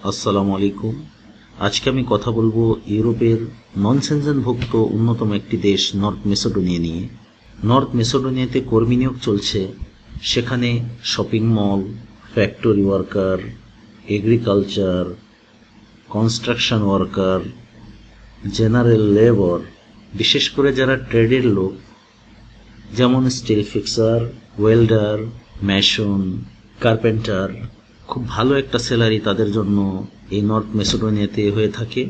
আসসালামু আলাইকুম। আজকে আমি কথা বলবো ইউরোপের নন সেনজেনভুক্ত অন্যতম একটি দেশ নর্থ মেসিডোনিয়া নিয়ে। নর্থ মেসিডোনিয়াতে কর্মী নিয়োগ চলছে। সেখানে shopping mall, factory worker, agriculture, construction worker, general labour, বিশেষ করে যারা ট্রেডের লোক যেমন still fixer, welder, mason, carpenter, খুব ভালো একটা স্যালারি তাদের জন্য এই নর্থ মেসিডোনিয়াতে হয়ে থাকে,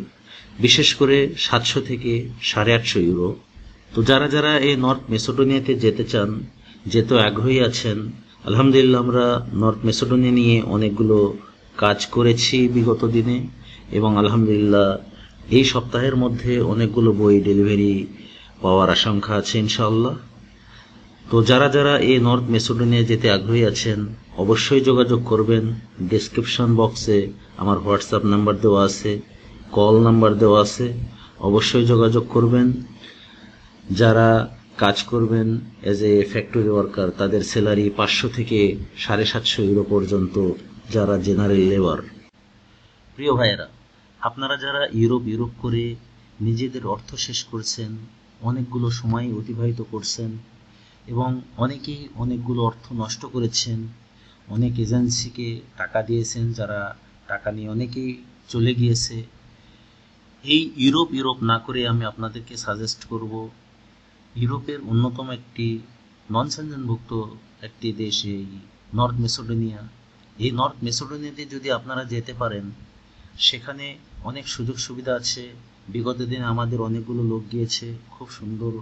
বিশেষ করে 700 থেকে 850 ইউরো। তো যারা যারা এই নর্থ মেসিডোনিয়াতে যেতে চান, যেতে আগ্রহী আছেন, আলহামদুলিল্লাহ আমরা নর্থ মেসিডোনিয়া নিয়ে অনেকগুলো কাজ করেছি বিগত দিনে, এবং আলহামদুলিল্লাহ এই সপ্তাহের মধ্যে অনেকগুলো বই ডেলিভারি পাওয়ার আশঙ্কা আছে ইনশাআল্লাহ। তো যারা যারা এই নর্থ মেসিডোনিয়া যেতে আগ্রহী আছেন অবশ্যই যোগাযোগ করবেন। ডেসক্রিপশন বক্সে আমার হোয়াটসঅ্যাপ নাম্বার দেওয়া আছে, কল নাম্বার দেওয়া আছে, অবশ্যই যোগাযোগ করবেন। যারা কাজ করবেন এজ এ ফ্যাক্টরি ওয়ার্কার তাদের স্যালারি 500 থেকে 750 ইউরো পর্যন্ত, যারা জেনারেল লেবার। প্রিয় ভাইয়েরা, আপনারা যারা ইউরোপ ইউরোপ করে নিজেদের অর্থ শেষ করছেন, অনেকগুলো সময় অতিবাহিত করছেন এবং অনেকেই অনেকগুলো অর্থ নষ্ট করেছেন, অনেক এজেন্সিকে টাকা দিয়েছেন, যারা টাকা নিয়ে অনেকেই চলে গিয়েছে, এই ইউরোপ ইউরোপ না করে আমি আপনাদেরকে সাজেস্ট করব ইউরোপের অন্যতম একটি নন সেনজেনভুক্ত একটি দেশ এই নর্থ মেসিডোনিয়া। এই নর্থ মেসিডোনিয়াতে যদি আপনারা যেতে পারেন, সেখানে অনেক সুযোগ সুবিধা আছে। বিগত দিনে আমাদের অনেকগুলো লোক গিয়েছে, খুব সুন্দর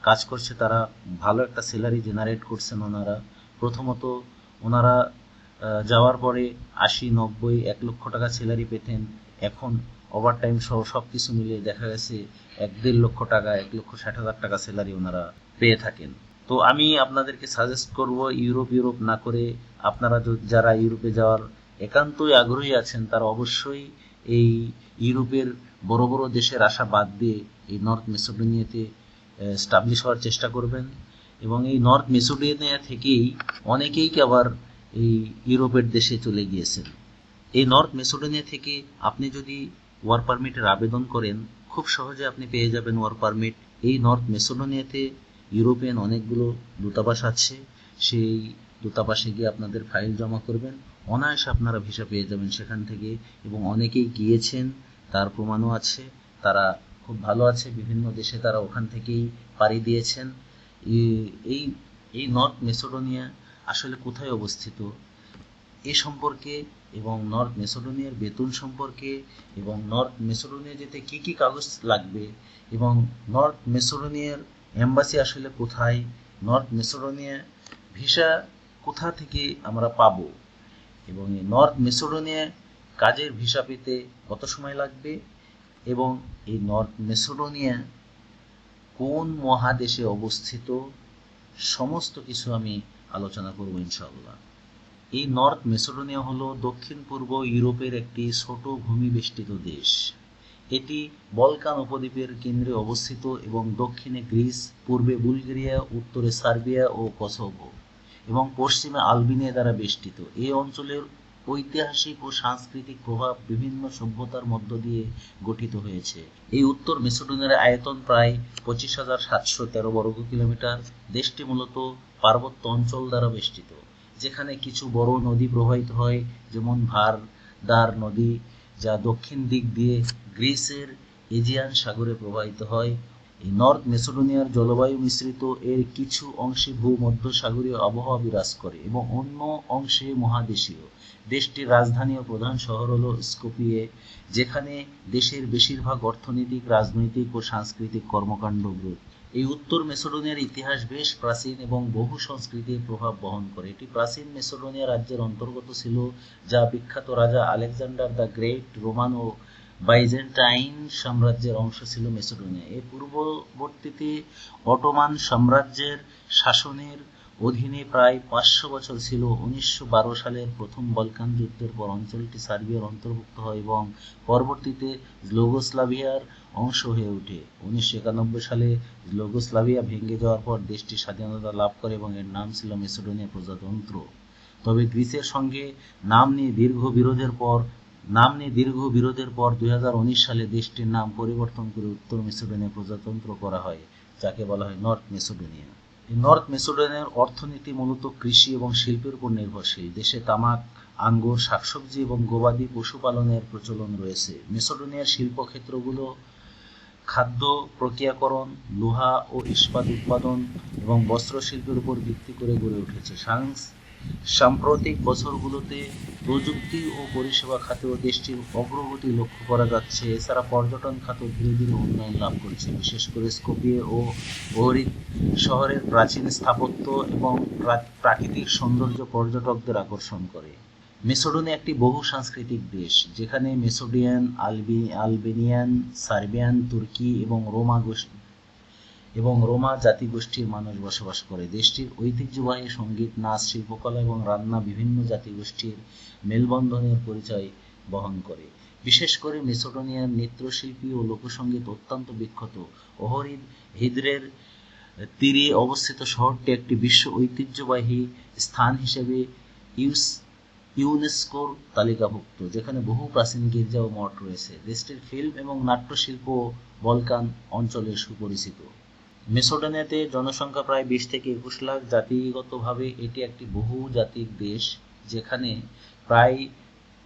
কাজ করছে, তারা ভালো একটা স্যালারি জেনারেট করছেন ওনারা। প্রথমত ওনারা যাওয়ার পরে 80, 90, 1 লক্ষ টাকা স্যালারি পেতেন, এখন ওভারটাইম সহ সব কিছু মিলিয়ে দেখা গেছে 1-1.5 লক্ষ টাকা, 1,60,000 টাকা স্যালারি ওনারা পেয়ে থাকেন। তো আমি আপনাদেরকে সাজেস্ট করব ইউরোপ ইউরোপ না করে আপনারা যারা ইউরোপে যাওয়ার একান্তই আগ্রহী আছেন তারা অবশ্যই এই ইউরোপের বড় বড় দেশের আশা বাদ দিয়ে এই নর্থ মেসিডোনিয়াতে স্টাবলিশ হওয়ার চেষ্টা করবেন। এবং এই নর্থ মেসিডোনিয়া থেকেই অনেকেই আবার এই ইউরোপের দেশে চলে গিয়েছেন। এই নর্থ মেসিডোনিয়া থেকে আপনি যদি ওয়ার্ক পারমিটের আবেদন করেন, খুব সহজে আপনি পেয়ে যাবেন ওয়ার্ক পারমিট। এই নর্থ মেসিডোনিয়াতে ইউরোপিয়ান অনেকগুলো দূতাবাস আছে, সেই দূতাবাসে গিয়ে আপনাদের ফাইল জমা করবেন, অনায়াসে আপনারা ভিসা পেয়ে যাবেন সেখান থেকে। এবং অনেকেই গিয়েছেন, তার প্রমাণও আছে, তারা খুব ভালো আছে, বিভিন্ন দেশে তারা ওখান থেকেই পাড়ি দিয়েছেন। এই এই নর্থ মেসিডোনিয়া আসলে কোথায় অবস্থিত এ সম্পর্কে, এবং নর্থ মেসিডোনিয়ার বেতন সম্পর্কে, এবং নর্থ মেসিডোনিয়া যেতে কি কি কাগজ লাগবে, এবং নর্থ মেসিডোনিয়ার এম্বাসি আসলে কোথায়, নর্থ মেসিডোনিয়া ভিসা কোথা থেকে আমরা পাবো, এবং এই নর্থ মেসিডোনিয়া কাজের ভিসা পেতে কত সময় লাগবে, এবং এই নর্থ মেসিডোনিয়া কোন মহাদেশে অবস্থিত, সমস্ত কিছু আমি আলোচনা করব ইনশাআল্লাহ। এই নর্থ মেসিডোনিয়া হলো দক্ষিণ পূর্ব ইউরোপের একটি ছোট ভূমিবেষ্টিত দেশ। এটি বলকান উপদ্বীপের কেন্দ্রে অবস্থিত এবং দক্ষিণে গ্রিস, পূর্বে বুলগেরিয়া, উত্তরে সার্বিয়া ও কসোভো এবং পশ্চিমে আলবেনিয়া দ্বারা বেষ্টিত। এই অঞ্চলের ঐতিহাসিক ও সাংস্কৃতিক প্রভাব বিভিন্ন সভ্যতার মধ্য দিয়ে গঠিত হয়েছে। এই উত্তর মেসিডোনিয়ার আয়তন প্রায় 25,713 বর্গ কিলোমিটার। দেশটি মূলত পার্বত্য অঞ্চল দ্বারা বেষ্টিত, যেখানে কিছু বড় নদী প্রবাহিত হয়, যেমন ভারদার নদী, যা দক্ষিণ দিক দিয়ে গ্রিসের এজিয়ান সাগরে প্রবাহিত হয়। এই নর্থ মেসিডোনিয়ার জলবায়ু মিশ্রিত, এর কিছু অংশে ভূমধ্যসাগরীয় আবহাওয়া বিরাজ করে এবং অন্য অংশে মহাদেশীয়। দেশটির রাজধানী ও প্রধান শহর হল স্কোপিয়ে, যেখানে দেশের বেশিরভাগ অর্থনৈতিক, রাজনৈতিক ও সাংস্কৃতিক কর্মকাণ্ড ব্রত। এই উত্তর মেসিডোনিয়ার ইতিহাস বেশ প্রাচীন এবং বহু সংস্কৃতির প্রভাব বহন করে। এটি প্রাচীন মেসিডোনিয়া রাজ্যের অন্তর্গত ছিল, যা বিখ্যাত রাজা আলেকজান্ডার দ্য গ্রেট, রোমান ও বাইজেন্টাইন সাম্রাজ্যের অংশ ছিল মেসিডোনিয়া। এর পূর্ববর্তীতে অটোমান সাম্রাজ্যের শাসনের অধীনে প্রায় 500 বছর ছিল। 1912 সালের প্রথম বলকান যুদ্ধের পর অঞ্চলটি সার্বিয়ার অন্তর্ভুক্ত হয় এবং পরবর্তীতে যুগোস্লাভিয়ার অংশ হয়ে ওঠে। 1991 সালে যুগোস্লাভিয়া ভেঙে যাওয়ার পর দেশটি স্বাধীনতা লাভ করে এবং এর নাম ছিল মেসিডোনিয়া প্রজাতন্ত্র। তবে গ্রিসের সঙ্গে নাম নিয়ে দীর্ঘ বিরোধের পর নাম নিয়ে দীর্ঘ বিরোধের পর 2019 সালে দেশটির নাম পরিবর্তন করে উত্তর মেসিডোনিয়া প্রজাতন্ত্র করা হয়, যাকে বলা হয় নর্থ মেসিডোনিয়া। এই নর্থ মেসিডোনিয়ার অর্থনীতি মূলত কৃষি এবং শিল্পের উপর নির্ভরশীল। দেশে তামাক, আঙ্গুর, শাকসবজি এবং গবাদি পশুপালনের প্রচলন রয়েছে। মেসিডোনিয়ার শিল্পক্ষেত্রগুলো খাদ্য প্রক্রিয়াকরণ, লোহা ও ইস্পাত উৎপাদন এবং বস্ত্র শিল্পের উপর ভিত্তি করে গড়ে উঠেছে। সাম্প্রতিক বছরগুলোতে প্রযুক্তি ও পরিষেবা খাতেও দেশটির অগ্রগতি লক্ষ্য করা যাচ্ছে। এছাড়া পর্যটন খাত ধীরে ধীরে উন্নয়ন লাভ করছে, বিশেষ করে স্কোপিয়ে ও ওহরিদ শহরের প্রাচীন স্থাপত্য এবং প্রাকৃতিক সৌন্দর্য পর্যটকদের আকর্ষণ করে। মেসিডোনিয়া একটি বহু সাংস্কৃতিক দেশ, যেখানে মেসিডোনিয়ান, আলবেনিয়ান, সার্বিয়ান, তুর্কি এবং রোমা জাতিগোষ্ঠীর মানুষ বসবাস করে। দেশটির ঐতিহ্যবাহী সঙ্গীত, নাচ, শিল্পকলা এবং রান্না বিভিন্ন জাতিগোষ্ঠীর মেলবন্ধনের পরিচয় বহন করে। বিশেষ করে মেসিডোনিয়ার নৃত্যশিল্পী ও লোকসঙ্গীত অত্যন্ত বিখ্যাত। ওহরিদ হ্রদের তীরে অবস্থিত শহরটি একটি বিশ্ব ঐতিহ্যবাহী স্থান হিসেবে ইউনেস্কোর তালিকাভুক্ত, যেখানে বহু প্রাচীন গির্জা ও মঠ রয়েছে। দেশটির ফিল্ম এবং নাট্যশিল্প বলকান অঞ্চলে সুপরিচিত। মেসিডোনিয়াতে জনসংখ্যা প্রায় 20 থেকে 21 লাখ। জাতিগতভাবে এটি একটি বহুজাতিক দেশ, যেখানে প্রায়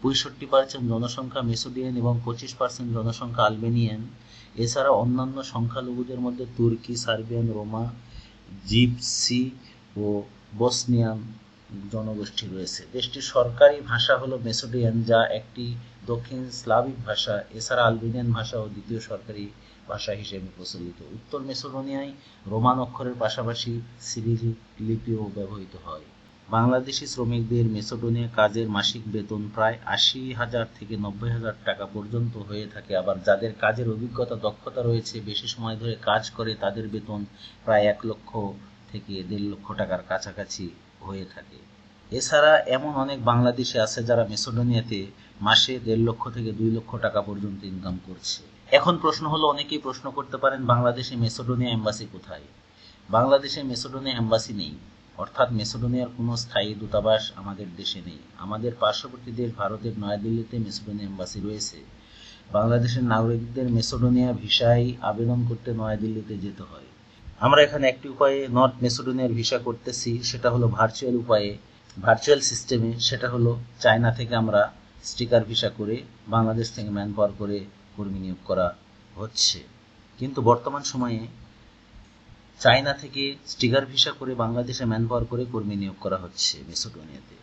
65% জনসংখ্যা মেসিডোনিয়ান এবং 25% জনসংখ্যা আলবেনিয়ান। এছাড়া অন্যান্য সংখ্যালঘুদের মধ্যে তুর্কি, সার্বিয়ান, রোমা, জিপসি ও বসনিয়ান জনগোষ্ঠী রয়েছে। দেশটির সরকারি ভাষা হল মেসিডোনিয়ান, যা একটি দক্ষিণ স্লাভিক ভাষা। এছাড়া আলবেনিয়ান ভাষা ও দ্বিতীয় সরকারি ভাষা হিসেবে প্রচলিত। উত্তর মেসিডোনিয়ায় রোমান অক্ষরের পাশাপাশি সিরিলিক লিপিও ব্যবহৃত হয়। বাংলাদেশি শ্রমিকদের মেসিডোনিয়া কাজের মাসিক বেতন প্রায় 80,000 থেকে 90,000 টাকা পর্যন্ত হয়ে থাকে। আবার যাদের কাজের অভিজ্ঞতা, দক্ষতা রয়েছে, বেশি সময় ধরে কাজ করে, তাদের বেতন প্রায় 1 লক্ষ থেকে 1.5 লক্ষ টাকার কাছাকাছি হয়ে থাকে। এছাড়া এমন অনেক বাংলাদেশি আছে যারা মেসিডোনিয়াতে মাসে 1.5 লক্ষ থেকে 2 লক্ষ টাকা পর্যন্ত ইনকাম করছে। এখন প্রশ্ন হলো, অনেকেই প্রশ্ন করতে পারেন, বাংলাদেশে মেসিডোনিয়া এম্বাসি কোথায়? বাংলাদেশে মেসিডোনিয়া এম্বাসি নেই, অর্থাৎ মেসিডোনিয়ার কোনো স্থায়ী দূতাবাস আমাদের দেশে নেই। আমাদের পার্শ্ববর্তী দেশ ভারতের নয়াদিল্লিতে মেসিডোনিয়া এম্বাসি রয়েছে। বাংলাদেশের নাগরিকদের মেসিডোনিয়া ভিসায় আবেদন করতে নয়াদিল্লিতে যেতে হয়। আমরা এখানে একটি উপায়ে নর্থ মেসিডোনিয়ার ভিসা করতেছি, সেটা হলো ভার্চুয়াল সিস্টেমে। সেটা হলো চায়না থেকে আমরা স্টিকার ভিসা করে বাংলাদেশ থেকে ম্যান পাওয়ার করে কর্মী নিয়োগ করা হচ্ছে। কিন্তু বর্তমান সময়ে চায়না থেকে স্টিকার ভিসা করে বাংলাদেশে ম্যান পাওয়ার করে কর্মী নিয়োগ করা হচ্ছে মেসিডোনিয়াতে।